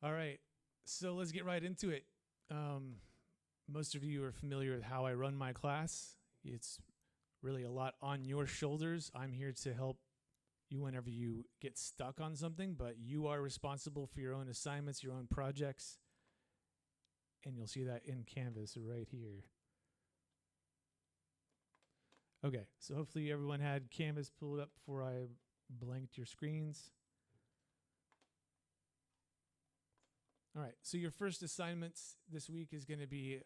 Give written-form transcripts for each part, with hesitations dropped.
All right, so let's get right into it. Most of you are familiar with how I run my class. It's really a lot on your shoulders. I'm here to help you whenever you get stuck on something, but you are responsible for your own assignments, your own projects, and you'll see that in Canvas right here. Okay, so hopefully everyone had Canvas pulled up before I blanked your screens. All right, so your first assignment this week is going to be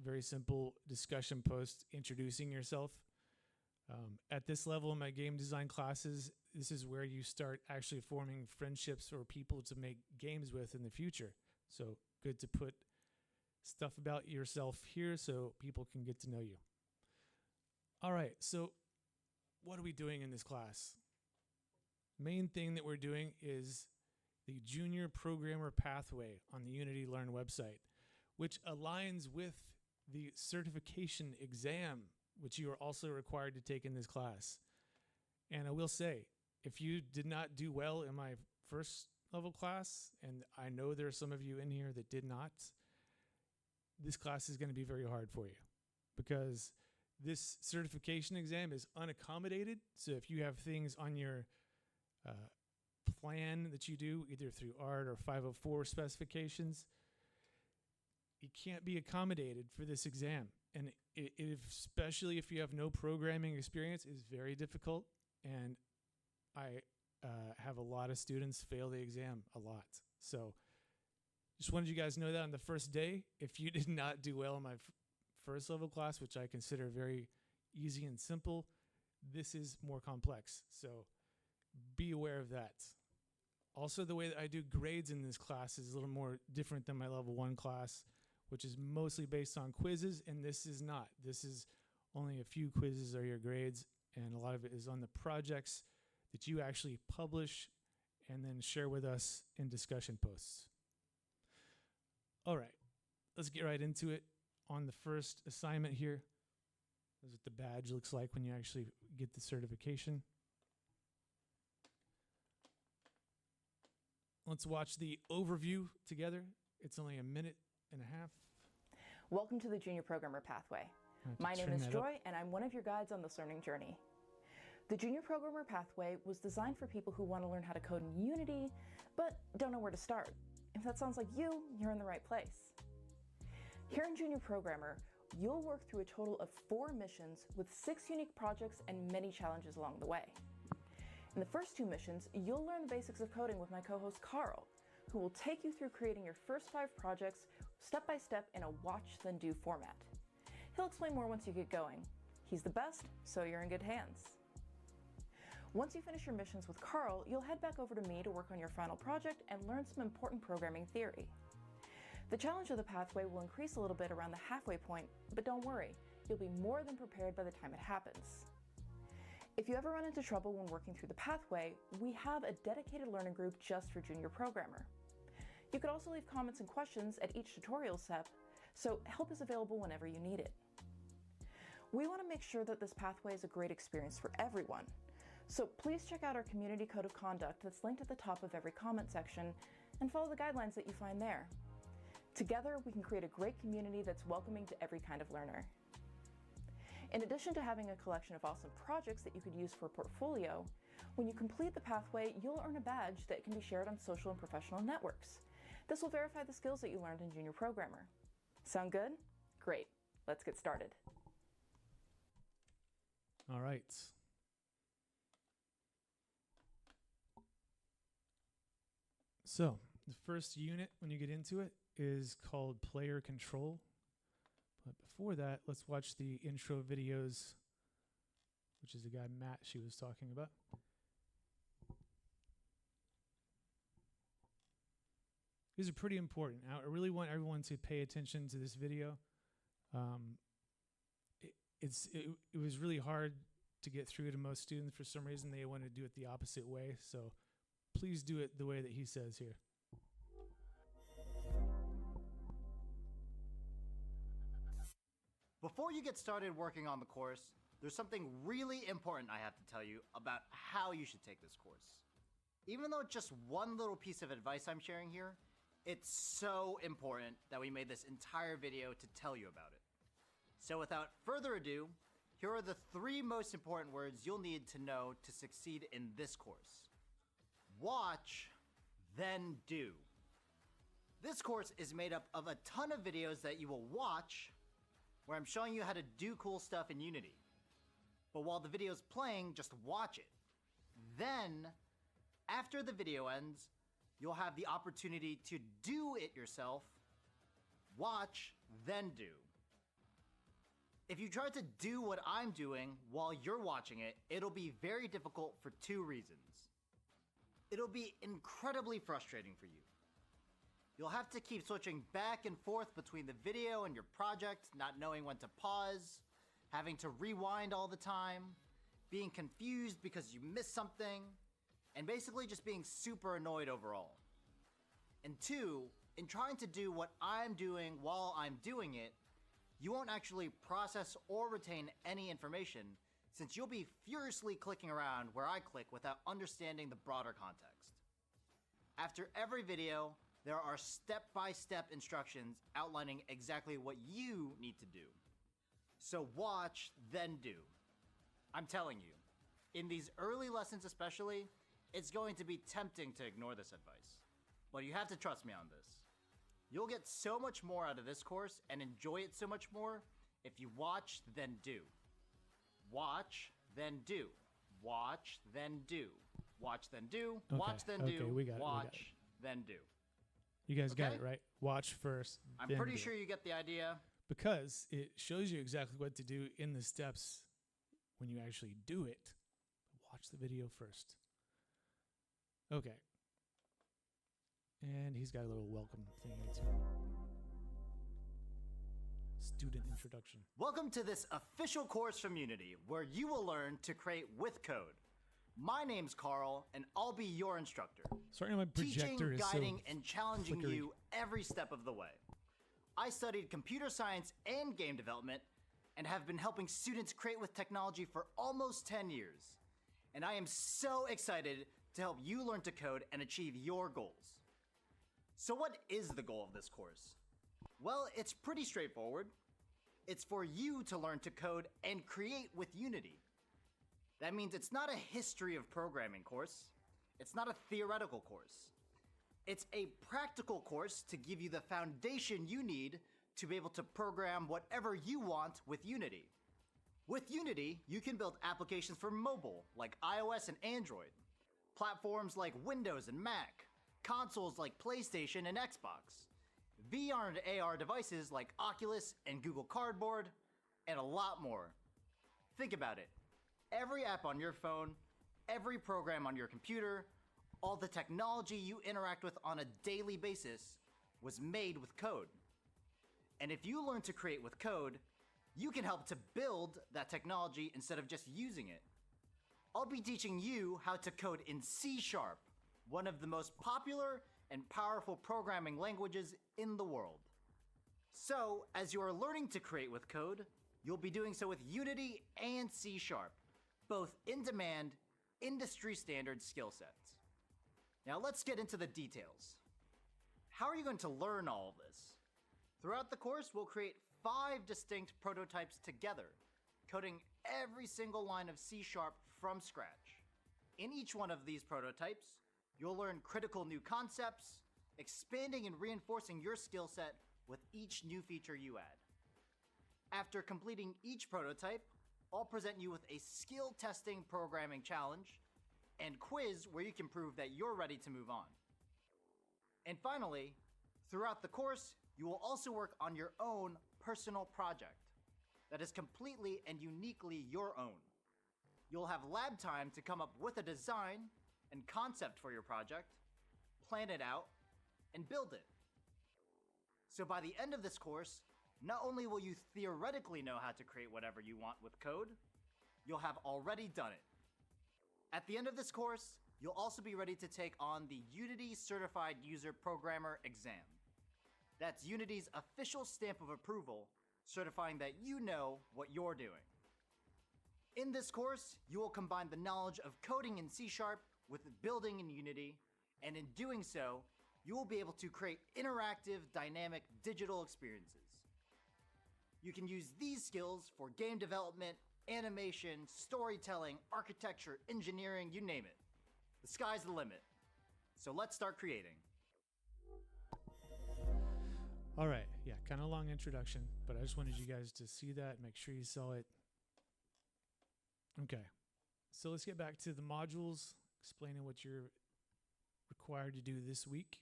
very simple discussion post introducing yourself. At this level in my game design classes, this is where you start actually forming friendships or people to make games with in the future. So good to put stuff about yourself here so people can get to know you. All right, so what are we doing in this class? Main thing that we're doing is the Junior Programmer Pathway on the Unity Learn website, which aligns with the certification exam, which you are also required to take in this class. And I will say, if you did not do well in my first level class, and I know there are some of you in here that did not, this class is going to be very hard for you because this certification exam is unaccommodated. So if you have things on your plan that you do, either through ART or 504 specifications, it can't be accommodated for this exam. And especially if you have no programming experience, is very difficult. And I have a lot of students fail the exam a lot. So just wanted you guys to know that on the first day, if you did not do well in my first level class, which I consider very easy and simple, this is more complex. So be aware of that. Also, the way that I do grades in this class is a little more different than my level 1 class, which is mostly based on quizzes, and this is not. This is only a few quizzes are your grades, and a lot of it is on the projects that you actually publish and then share with us in discussion posts. All right, let's get right into it. On the first assignment here, this is what the badge looks like when you actually get the certification. Let's watch the overview together. It's only a minute and a half. Welcome to the Junior Programmer Pathway. My name is Joy, and I'm one of your guides on this learning journey. The Junior Programmer Pathway was designed for people who want to learn how to code in Unity, but don't know where to start. If that sounds like you, you're in the right place. Here in Junior Programmer, you'll work through a total of 4 missions with 6 unique projects and many challenges along the way. In the first 2 missions, you'll learn the basics of coding with my co-host Carl, who will take you through creating your first 5 projects step by step in a watch then do format. He'll explain more once you get going. He's the best, so you're in good hands. Once you finish your missions with Carl, you'll head back over to me to work on your final project and learn some important programming theory. The challenge of the pathway will increase a little bit around the halfway point, but don't worry, you'll be more than prepared by the time it happens. If you ever run into trouble when working through the pathway, we have a dedicated learning group just for Junior Programmer. You could also leave comments and questions at each tutorial step, so help is available whenever you need it. We want to make sure that this pathway is a great experience for everyone, so please check out our community code of conduct that's linked at the top of every comment section and follow the guidelines that you find there. Together, we can create a great community that's welcoming to every kind of learner. In addition to having a collection of awesome projects that you could use for a portfolio, when you complete the pathway, you'll earn a badge that can be shared on social and professional networks. This will verify the skills that you learned in Junior Programmer. Sound good? Great. Let's get started. All right. So the first unit, when you get into it, is called Player Control. But before that, let's watch the intro videos, which is the guy Matt she was talking about. These are pretty important. I really want everyone to pay attention to this video. It was really hard to get through to most students. For some reason, they want to do it the opposite way. So please do it the way that he says here. Before you get started working on the course, there's something really important I have to tell you about how you should take this course. Even though it's just one little piece of advice I'm sharing here, It's so important that we made this entire video to tell you about it. So without further ado, here are the 3 most important words you'll need to know to succeed in this course. Watch, then do. This course is made up of a ton of videos that you will watch, where I'm showing you how to do cool stuff in Unity. But while the video is playing, just watch it. Then, after the video ends, you'll have the opportunity to do it yourself. Watch, then do. If you try to do what I'm doing while you're watching it, it'll be very difficult for 2 reasons. It'll be incredibly frustrating for you. You'll have to keep switching back and forth between the video and your project, not knowing when to pause, having to rewind all the time, being confused because you missed something, and basically just being super annoyed overall. And 2, in trying to do what I'm doing while I'm doing it, you won't actually process or retain any information, since you'll be furiously clicking around where I click without understanding the broader context. After every video, there are step-by-step instructions outlining exactly what you need to do. So watch, then do. I'm telling you, in these early lessons especially, it's going to be tempting to ignore this advice. But you have to trust me on this. You'll get so much more out of this course and enjoy it so much more if you watch, then do. Watch, then do. Watch, then do. Watch, then do. Watch, then do. We got it, watch, then do. You guys got Okay? it, right? Watch first. I'm then pretty do. sure you get the idea. Because it shows you exactly what to do in the steps when you actually do it. Watch the video first. Okay. And he's got a little welcome thing too. Student introduction. Welcome to this official course from Unity, where you will learn to create with code. My name's Carl, and I'll be your instructor. Sorry, my projector Teaching, is guiding, so and challenging flickery. you every step of the way. I studied computer science and game development, and have been helping students create with technology for almost 10 years. And I am so excited to help you learn to code and achieve your goals. So what is the goal of this course? Well, it's pretty straightforward. It's for you to learn to code and create with Unity. That means it's not a history of programming course. It's not a theoretical course. It's a practical course to give you the foundation you need to be able to program whatever you want with Unity. With Unity, you can build applications for mobile, like iOS and Android, platforms like Windows and Mac, consoles like PlayStation and Xbox, VR and AR devices like Oculus and Google Cardboard, and a lot more. Think about it. Every app on your phone, every program on your computer, all the technology you interact with on a daily basis was made with code. And if you learn to create with code, you can help to build that technology instead of just using it. I'll be teaching you how to code in C#, one of the most popular and powerful programming languages in the world. So, as you are learning to create with code, you'll be doing so with Unity and C#, both in-demand, industry-standard skill sets. Now let's get into the details. How are you going to learn all of this? Throughout the course, we'll create 5 distinct prototypes together, coding every single line of C# from scratch. In each one of these prototypes, you'll learn critical new concepts, expanding and reinforcing your skill set with each new feature you add. After completing each prototype, I'll present you with a skill testing programming challenge and quiz where you can prove that you're ready to move on. And finally, throughout the course, you will also work on your own personal project that is completely and uniquely your own. You'll have lab time to come up with a design and concept for your project, plan it out, and build it. So by the end of this course, not only will you theoretically know how to create whatever you want with code, you'll have already done it. At the end of this course, you'll also be ready to take on the Unity Certified User Programmer exam. That's Unity's official stamp of approval, certifying that you know what you're doing. In this course, you will combine the knowledge of coding in C# with building in Unity, and in doing so, you will be able to create interactive, dynamic digital experiences. You can use these skills for game development, animation, storytelling, architecture, engineering, you name it. The sky's the limit. So let's start creating. All right, yeah, kind of long introduction, but I just wanted you guys to see that, make sure you saw it. Okay, so let's get back to the modules, explaining what you're required to do this week.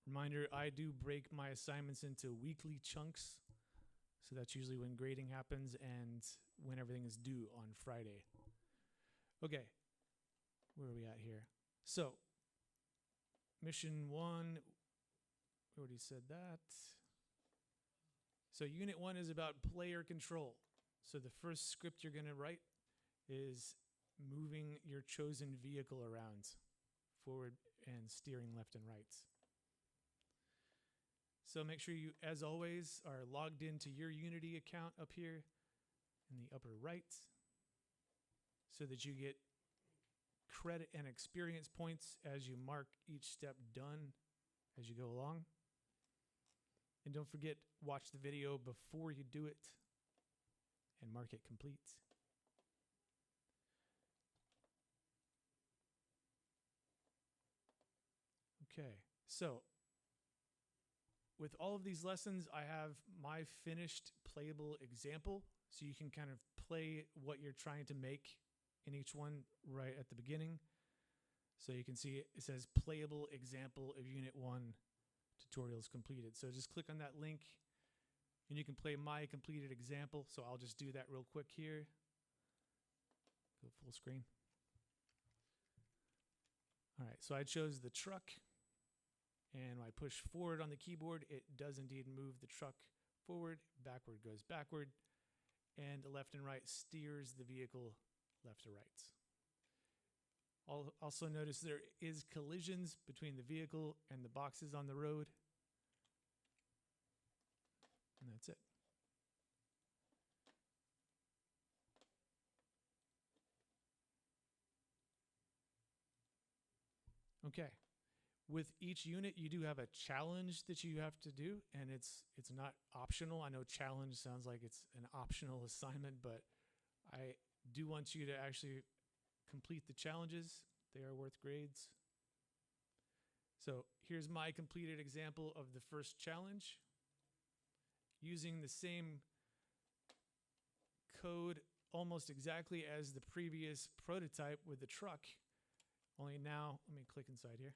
Reminder, I do break my assignments into weekly chunks, so that's usually when grading happens and when everything is due on Friday. Okay, where are we at here? So, mission 1, we already said that. So unit 1 is about player control. So the first script you're going to write is moving your chosen vehicle around, forward and steering left and right. So make sure you, as always, are logged into your Unity account up here in the upper right so that you get credit and experience points as you mark each step done as you go along. And don't forget, watch the video before you do it and mark it complete. Okay, so with all of these lessons, I have my finished playable example, so you can kind of play what you're trying to make in each one right at the beginning. So you can see it says playable example of Unit 1 tutorials completed. So just click on that link and you can play my completed example. So I'll just do that real quick here. Go full screen. All right, so I chose the truck, and when I push forward on the keyboard, it does indeed move the truck forward, backward goes backward, and left and right steers the vehicle left to right. Also notice there is collisions between the vehicle and the boxes on the road. And that's it. Okay. With each unit, you do have a challenge that you have to do, and it's not optional. I know challenge sounds like it's an optional assignment, but I do want you to actually complete the challenges. They are worth grades. So here's my completed example of the first challenge. Using the same code almost exactly as the previous prototype with the truck, only now, let me click inside here.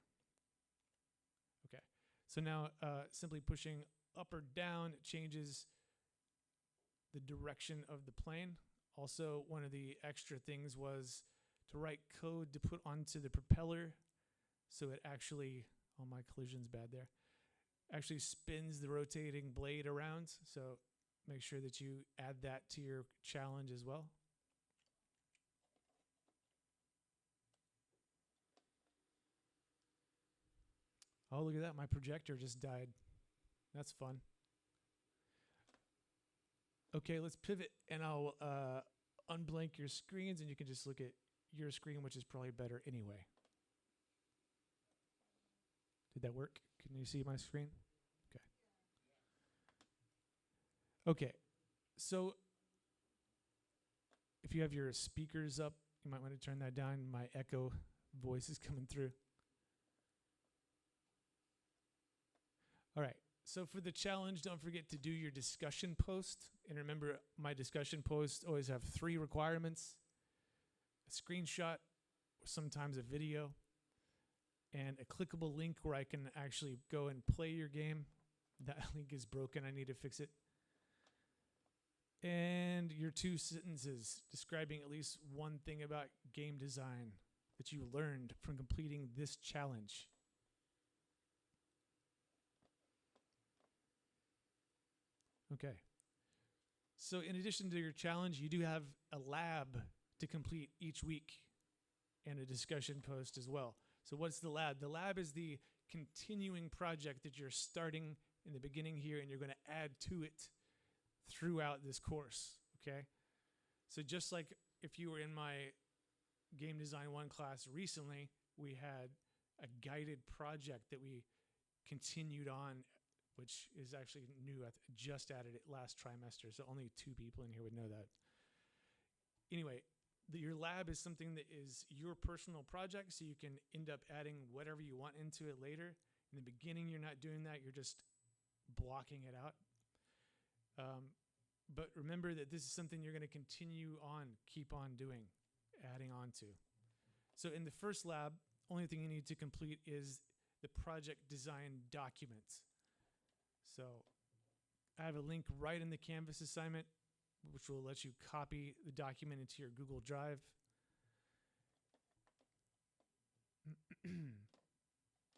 Okay, so now simply pushing up or down changes the direction of the plane. Also, one of the extra things was to write code to put onto the propeller, so it actually, oh, my collision's bad there, actually spins the rotating blade around. So make sure that you add that to your challenge as well. Oh, look at that, my projector just died. That's fun. Okay, let's pivot, and I'll unblank your screens, and you can just look at your screen, which is probably better anyway. Did that work? Can you see my screen? Okay. Okay, so if you have your speakers up, you might want to turn that down. My echo voice is coming through. All right, so for the challenge, don't forget to do your discussion post. And remember, my discussion posts always have 3 requirements: a screenshot, or sometimes a video, and a clickable link where I can actually go and play your game. That link is broken, I need to fix it. And your 2 sentences describing at least one thing about game design that you learned from completing this challenge. Okay. So in addition to your challenge, you do have a lab to complete each week and a discussion post as well. So what's the lab? The lab is the continuing project that you're starting in the beginning here, and you're going to add to it throughout this course, okay? So just like if you were in my Game Design 1 class recently, we had a guided project that we continued on, which is actually new. I just added it last trimester, so only 2 people in here would know that. Anyway, your lab is something that is your personal project, so you can end up adding whatever you want into it later. In the beginning, you're not doing that. You're just blocking it out. But remember that this is something you're going to continue on, keep on doing, adding on to. So in the first lab, only thing you need to complete is the project design document. So I have a link right in the Canvas assignment, which will let you copy the document into your Google Drive.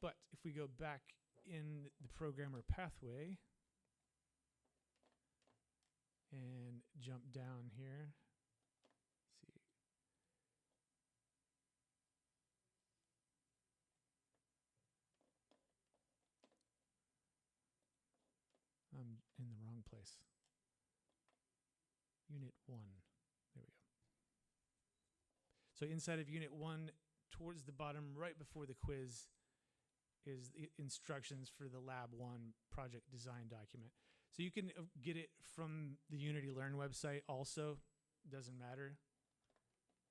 But if we go back in the programmer pathway and jump down here, let's see. I'm in the wrong place. Unit 1. There we go. So inside of Unit 1, towards the bottom, right before the quiz, is the instructions for the Lab 1 project design document. So you can get it from the Unity Learn website also. Doesn't matter.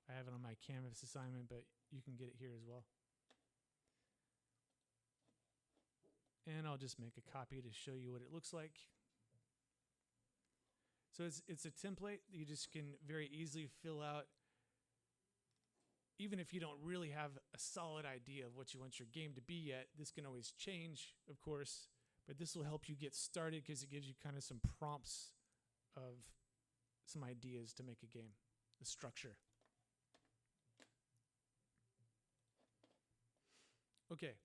I have it on my Canvas assignment, but you can get it here as well. And I'll just make a copy to show you what it looks like. So it's a template that you just can very easily fill out. Even if you don't really have a solid idea of what you want your game to be yet, this can always change, of course, but this will help you get started because it gives you kind of some prompts of some ideas to make a game, the structure. Okay.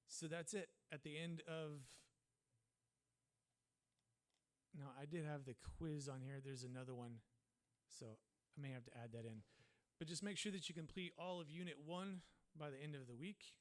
So that's it. At the end of... No, I did have the quiz on here. There's another one, so I may have to add that in. But just make sure that you complete all of Unit 1 by the end of the week.